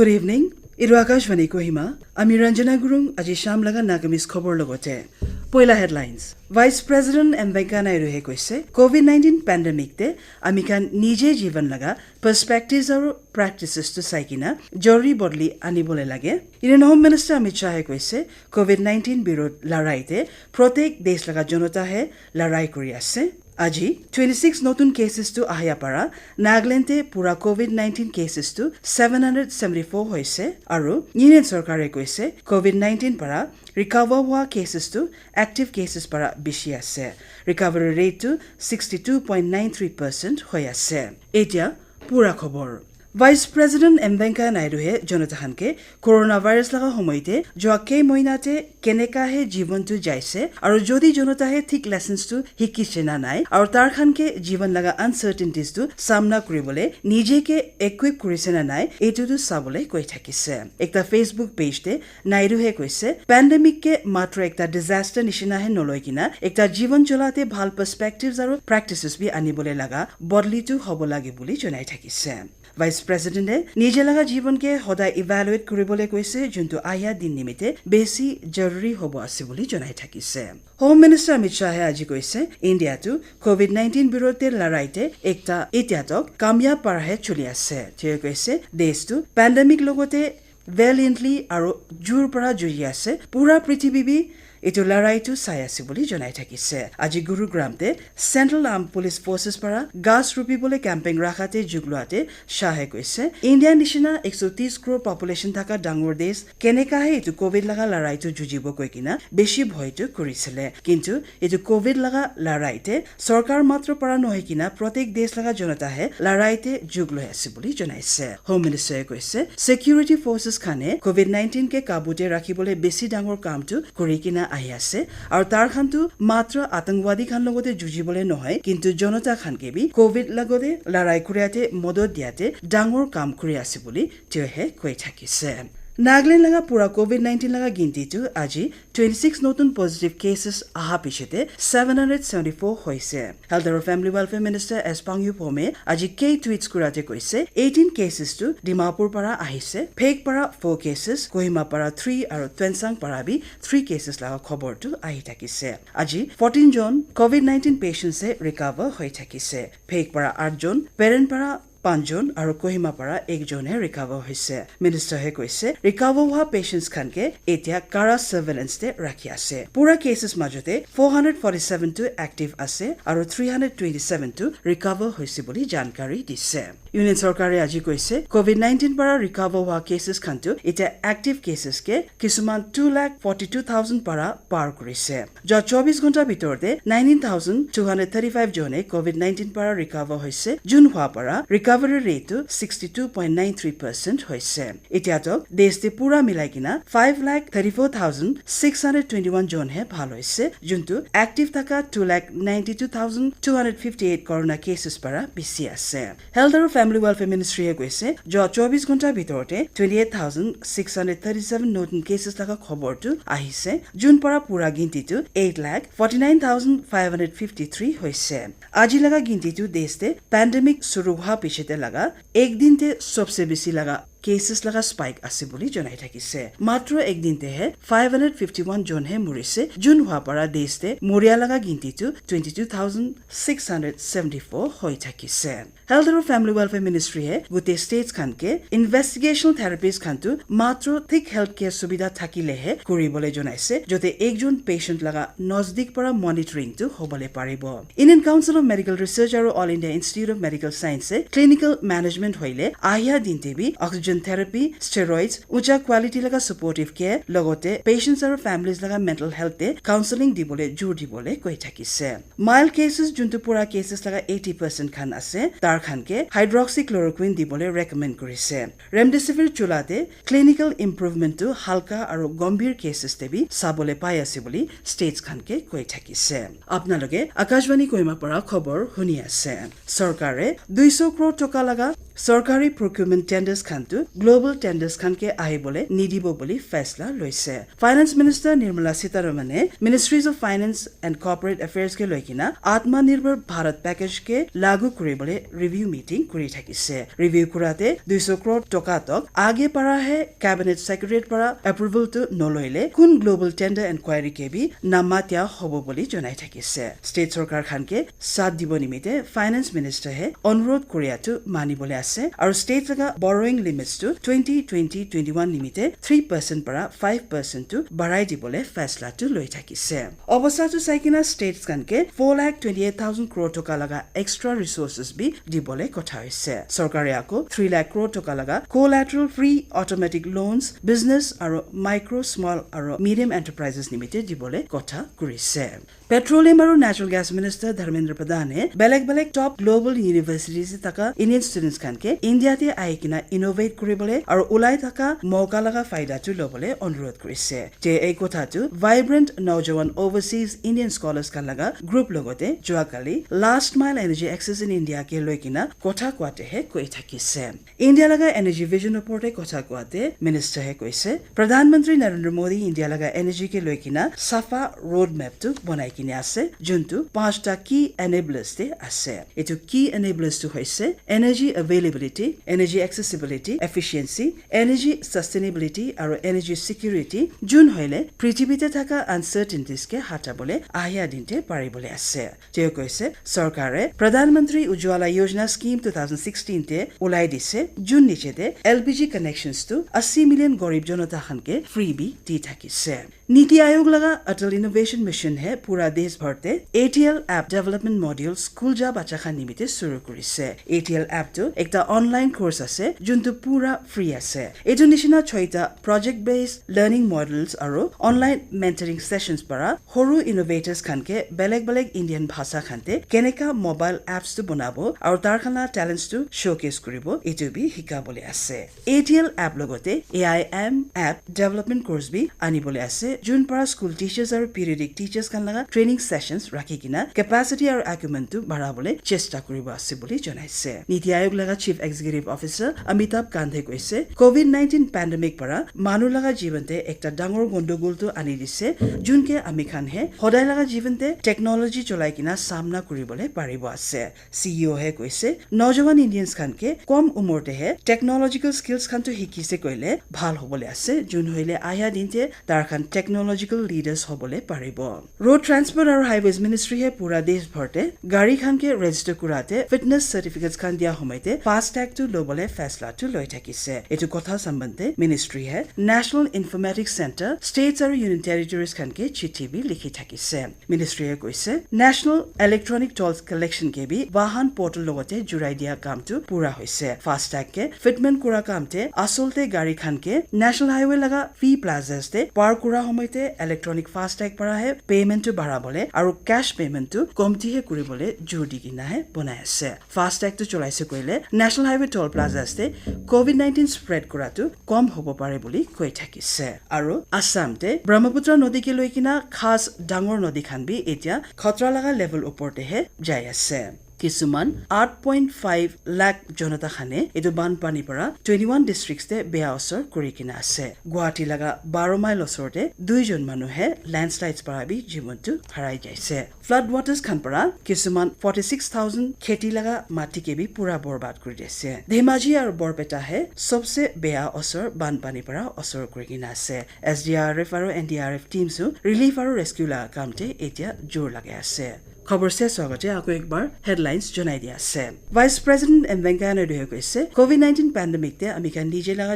Good evening. Iru Akashvani Kohima. Ami Ranjana Gurung aji sham laga nagamis khobor logote. Poila headlines. Vice President M. Venkaiah Naidu he koise COVID-19 pandemic te ami kan nije jivan laga perspectives aru practices to saikina jori bodli anibole lage. Indian Home Minister Amit Shah he koise COVID-19 birod larai te protek desh laga jonota he larai kori ase. Aji 26 notun cases to ahya para Nagaland te pura COVID-19 cases to 774 hoise aru Union Sarkare koise COVID-19 para recover hua cases to active cases para bishi ase. Recovery rate to 62.93% hoy ase. Etia pura khobor. Vice President M. Venkaiah Naidu he Jonathan Hanke coronavirus laga homoite joa kei moinate keneka he jivan tu jaise aru jodi jonata he thik lessons tu hikise na nai aru tar khan ke jivan laga uncertainties tu samna koribole nije ke equip korise na nai etu tu sabole koi thakise. Ekta Facebook page te Naidu he koise pandemic ke matra ekta disaster nishina he noloikina ekta jivan cholate bhal perspectives aru practices bi anibole laga bodli tu hobo lage boli jonai thakise. Vice President nije laga jivan ke hoda evaluate koribole koise juntu aya din nimite besi jaruri hobo ase boli jonai thakise. Home Minister Amit Shah aji koise India tu COVID-19 birote laraite ekta etiatok kamyab parahe chuli ase. Thie koise desh tu pandemic logote valiantly aru jur para juri ase pura prithibi bi etu larai tu sai ase boli jonai thakise. Aji Gurugram te Central Armed Police Forces para gas rupi bole camping rakhate jugluate shahe koise India nishina 130 crore population thaka dangor desh keneka he etu covid laga larai tu jujibo koikina beshi bhoy tu korisile kintu etu covid laga larai te sarkar matro para nohikina protek desh laga jonata he larai te juglo ase boli jonaise. Home Minister koise security forces khane COVID-19 ke kabute rakhibole beshi dangor kam tu korikina ahi ase aru tar khan tu matra atangwadi khan logote jujibole nohoy kintu jonata khan ke bi covid lagote larai kuriate modod diate dangor kam kuri ase boli tio he koi thakise. Nagaland laga pura COVID-19 laga ginti tu aji 26 notun positive cases aha pichete 774 hoise. Health and Family Welfare Minister S. Pangyu Pome aji kei tweets kurate koise 18 cases tu Dimapur para ahise, Phek para 4 cases, Kohima para 3 aru Twensang para bi 3 cases laga khobor tu ahi thakise. Aji 14 jon COVID-19 patients se recover hoi thakise. Phek para 8 jon, Peren para 5 jon aru Kohima para 1 jon he recover hoise. Minister he koise recover hua patients khan ke etia kara surveillance te rakhi ase. Pura cases majote 447 to active ase aru 327 to recover hoise boli jankari dise. Union Sarkare aji koise COVID-19 para recover hua cases khan tu etia active cases ke kisuman 2,42,000 para par korise. Jo 24 ghonta bitorte 19,235 jone COVID-19 para recover hoise jun hua para recovery rate to 62.93% hoise. Etiatok desh te pura milai kina 5,34,621 jon he bhal hoise juntu active thaka 2,92,258 corona cases para bisi ase. Health and Family Welfare Ministry he koise jo 24 ghonta bitorte 28,637 notun cases thaka khobor tu ahise jun para pura ginti tu 8,49,553 hoise. Aji laga ginti tu desh te pandemic shuru hua pichete laga ek din te sobse bisi laga cases laga spike ase boli jonai thakise. Matro ek din te he 551 jon he murise jun hua para desh te moria laga ginti tu 22,674 hoi thakise. Health and Family Welfare Ministry he gute states khan ke investigational therapies khan tu matro thik healthcare subida thakile he koribole jonaise jote ek jon patient laga nozdik para monitoring tu hobole paribo. Indian Council of Medical Research aru All India Institute of Medical Science se clinical management hoile ahya dinte bi oxygen therapy, steroids, ucha quality laga supportive care logote patients aru families laga mental health te counseling dibole jur dibole koi thakise. Mild cases juntu pura cases laga 80% khan ase tar khan ke hydroxychloroquine dibole recommend korise. Remdesivir chulate clinical improvement to halka aru gombhir cases te bi sabole pai ase boli states khan ke koi thakise. Apnaloge Akashvani Kohima para khobor huni ase. Sarkare 200 crore toka laga চৰকাৰী procurement টেণ্ডাৰ্ছ খানটো global টেণ্ডাৰ্ছ খানকে আহিবলৈ নিদিব বুলি ফেচলা লৈছে finance minister Nirmala সীতাৰমণে মিনিষ্ট্ৰীজ of finance and corporate এফেয়াৰ্ছকে লৈ কিনা আত্মনিৰ্ভৰ ভাৰত পেকেজকে লাগু কৰিবলৈ ৰিভিউ মিটিং কৰি থাকিছে ৰিভিউ কৰাতে 200 crore টকাতক আগে পাৰাহে কেবিনেট ছেক্ৰেটাৰীৰ পৰা এপ্ৰুভেলটো নলৈলে কোন গ্লোবেল টেণ্ডাৰ এনকুৱাৰী কেবি নামাতিয়া হ'ব বুলি জনাই থাকিছে ষ্টেট চৰকাৰ খানকে সাথ দিব নিমিতে ফাইনেন্স মিনিষ্টাৰে অনুৰোধ কৰিয়াটো মানিবলৈ আছে আৰু ষ্টেট লগা বৰোয়িং লিমিটছটো 2020-21 নিমিতে 3% পৰা 5% টো বঢ়াই দিবলৈ ফেচলাটো লৈ থাকিছে অৱস্থাটো চাই কিনা ষ্টেটছ খানকে 4,28,000 crore টকা লগা এক্সট্ৰা ৰিচোৰ্চেছ বি দিবলৈ কথা হৈছে চৰকাৰে আকৌ 3 lakh crore টকা লগা কোলাটেৰেল ফ্ৰী অট'মেটিক লোনছ বিজনেছ আৰু মাইক্ৰ স্মল আৰু মিডিয়াম এণ্টাৰপ্ৰাইজেছ নিমিতে দিবলৈ কথা কৰিছে পেট্ৰলিয়াম আৰু নেচাৰেল গেছ মিনিষ্টাৰ ধৰ্মেন্দ্ৰ প্ৰধানে বেলেগ টপ গ্লোবেল ইউনিভাৰ্চিটিজ থকা ইণ্ডিয়ান ষ্টুডেণ্টছ খানকে ইণ্ডিয়াতে আহি কিনা ইনোভেট কৰিবলৈ আৰু ওলাই থকা মৌকা লগা ফাইদাটো ল'বলৈ অনুৰোধ কৰিছে যে এই কথাটো ভাইব্ৰেণ্ট নৌজৱান অভাৰচিজ ইণ্ডিয়ান স্কলাৰ্ছ খান লগা গ্ৰুপ লগতে যোৱাকালি last mile energy access in ইণ্ডিয়াকে লৈ কিনা কথা কোৱাতেহে কৈ থাকিছে ইণ্ডিয়া লগা এনাৰ্জি ভিজন ওপৰতে কথা কোৱাতে মিনিষ্টাৰে কৈছে প্ৰধানমন্ত্ৰী নৰেন্দ্ৰ মোদী ইণ্ডিয়া লগা এনাৰ্জিকে লৈ কিনা চাফা ৰোড মেপটো বনাই কিনে আছে যোনটো 5টা কি এনেবলাৰ্ছতে আছে এইটো কি এনেবলাৰ্ছটো হৈছে energy availability energy accessibility efficiency energy sustainability আৰু এনাৰ্জি সিকিউৰিটি যোন হইলে পৃথিৱীতে থকা আনসাৰ্টেনিটিজকে হাতাবলৈ আহিয়া দিনতে পাৰিবলৈ আছে তেওঁ কৈছে চৰকাৰে প্ৰধানমন্ত্ৰী উজ্জ্বলা যোজনা স্কিম 2016 তে ওলাই দিছে যোন নিচেতে এলপিজি কানেকশনছটো 80 মিলিয়ন গৰীব জনতা খানকে ফ্ৰী বি দি থাকিছে নীতি আয়োগ লগা অটল ইনোভেশন মিশন হে পুৰা দেশ ভৰতে ATL app development module school যা বাচ্চা খান নিমিতে শুৰু কৰিছে ATL এপটো একটা অনলাইন কোৰ্স আছে যোনটো পুৰা ফ্ৰী আছে এইটো নিচিনা 6টা প্ৰজেক্ট বেসড লাৰ্নিং মডেলছ আৰু অনলাইন মেন্টৰিং সেশনছ পৰা সৰু ইনোভেটৰ্ছ খানকে বেলেগ ইণ্ডিয়ান ভাষা খানতে কেনেকা মোবাইল এপছটো বনাব আৰু তাৰ খানা টেলেন্টছটো শোকেস কৰিব এইটো বি শিকাবলৈ আছে ATL এপ লগতে AIM এপ ডেভেলপমেন্ট কোর্স বি আনিবলৈ আছে যোন পৰা স্কুল টিচাৰ্ছ আৰু পিৰিয়ডিক টিচাৰ্ছ খান লগা ট্ৰেইনিং সেশনছ ৰাখি কিনা কেপাচিটি আৰু আকুইপমেন্টটো বঢ়াবলৈ চেষ্টা কৰিব আছে বুলি জনাইছে নীতি আয়োগ লগা চিফ এক্সিকিউটিভ অফিচাৰ অমিতাভ কান্তে কৈছে কোভিড-19 পেণ্ডেমিক পৰা মানুহ লগা জীৱনতে একটা ডাঙৰ গণ্ডগোলটো আনি দিছে যোনকে আমি খানহে সদায় লগা জীৱনতে টেকনলজি চলাই কিনা সামনা কৰিবলৈ পাৰিব আছে CEO হে কৈছে নজৱান ইণ্ডিয়ানছ খানকে কম উমৰতেহে টেকনলজিকেল স্কিলছ খানটো শিকিছে কইলে ভাল হ'বলৈ আছে যোন হইলে আয়া দিনতে তাৰ খান টেকনলজিকেল লিডাৰ্ছ হ'বলৈ পাৰিব ৰোড ট্ৰান্সপোৰ্ট আৰু হাইৱেজ মিনিষ্ট্ৰীয়ে পুৰা দেশ ভৰতে গাড়ী খানকে ৰেজিষ্টাৰ কৰাতে ফিটনেছ চাৰ্টিফিকেটছ খান দিয়া সময়তে ফাস্ট্যাগটো ল'বলৈ ফেচলাটো লৈ থাকিছে এইটো কথা সম্বন্ধে মিনিষ্ট্ৰীয়ে নেশ্যনেল ইনফৰমেটিক্স চেণ্টাৰ ষ্টেটছ আৰু ইউনিয়ন টেৰিটৰিজ খানকে চিঠি বি লিখি থাকিছে মিনিষ্ট্ৰীয়ে কৈছে national electronic টলছ collection K B বাহন পৰ্টেল লগতে জুৰাই দিয়া কামটো পুৰা হৈছে ফাস্ট্যাগকে ফিটমেন্ট কৰা কামতে আচলতে গাড়ী খানকে নেশ্যনেল হাইৱে লগা ফি প্লাজাছতে পাৰ কৰা সময়তে ইলেক্ট্ৰনিক ফাস্ট্যাগ পৰাহে পেমেন্টটো বঢ়াবলৈ আৰু কেশ পেমেন্টটো কমতিহে কৰিবলৈ জোৰ দি কিনাহে বনাই আছে ফাস্ট্যাগটো চলাইছে কৈলে নেশ্যনেল হাইৱে টল প্লাজাছতে কোভিড-19 স্প্ৰেড কৰাটো কম হ'ব পাৰে বুলি কৈ থাকিছে আৰু আসামতে ব্ৰহ্মপুত্ৰ নদীকে লৈ কিনা খাস ডাঙৰ নদী খান বি এতিয়া খতৰা লগা লেভেল ওপৰতেহে যাই আছে কিছুমান 8.5 লাখ জনতা খানে এইটো বানপানীৰ পৰা 21 ডিষ্ট্ৰিক্টতে বেয়া অসৰ কৰি কিনা আছে গুৱাহাটী লগা 12 মাইল ওচৰতে 2 জন মানুহে লেণ্ডস্লাইডছ পৰা বি জীৱনটো হাৰাই যাইছে ফ্লাড ৱাটাৰ্ছ খান পৰা কিছুমান 46,000 খেতি লগা মাটিকে বি পুৰা বৰবাদ কৰি দিছে ধেমাজি আৰু বৰপেটাহে সবচে বেয়া অসৰ বানপানীৰ পৰা অসৰ কৰি কিনা আছে SDRF আৰু NDRF টিমছো ৰিলিফ আৰু ৰেস্কিউ লগা কামতে এতিয়া জোৰ লাগে আছে খবৰ শেষ হোৱাতে আকৌ একবাৰ হেডলাইন্স জনাই দিয়া আছে ভাইচ প্ৰেসিডেন্ট এম ভেংকায়া নাইডুৱে কৈছে কোভিড-19 পেণ্ডেমিকতে আমি কান নিজে লগা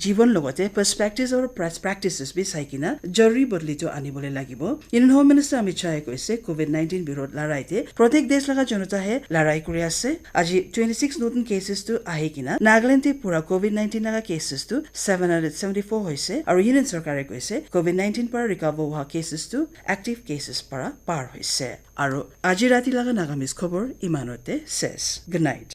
জীৱন লগতে পাৰ্সপেক্টিভছ আৰু প্ৰেক্টিচেছ বি চাই কিনা জৰুৰী বদলিটো আনিবলৈ লাগিব ইউনিয়ন হোম মিনিষ্টাৰ অমিত শ্বাহে কৈছে কোভিড-19 বিৰোধ লৰাইতে প্ৰত্যেক দেশ লগা জনতাহে লৰাই কৰি আছে আজি 26 নতুন কেছেছটো আহি কিনা নাগালেণ্ডে পুৰা কোভিড-19 লগা কেছেছটো 774 হৈছে আৰু ইউনিয়ন চৰকাৰে কৈছে কোভিড-19 পৰা ৰিকভাৰ হোৱা কেছেছটো এক্টিভ কেছেছ পৰা পাৰ হৈছে আৰু আজি ৰাতি লগা নাগামিজ খবৰ ইমানতে শেষ গুড নাইট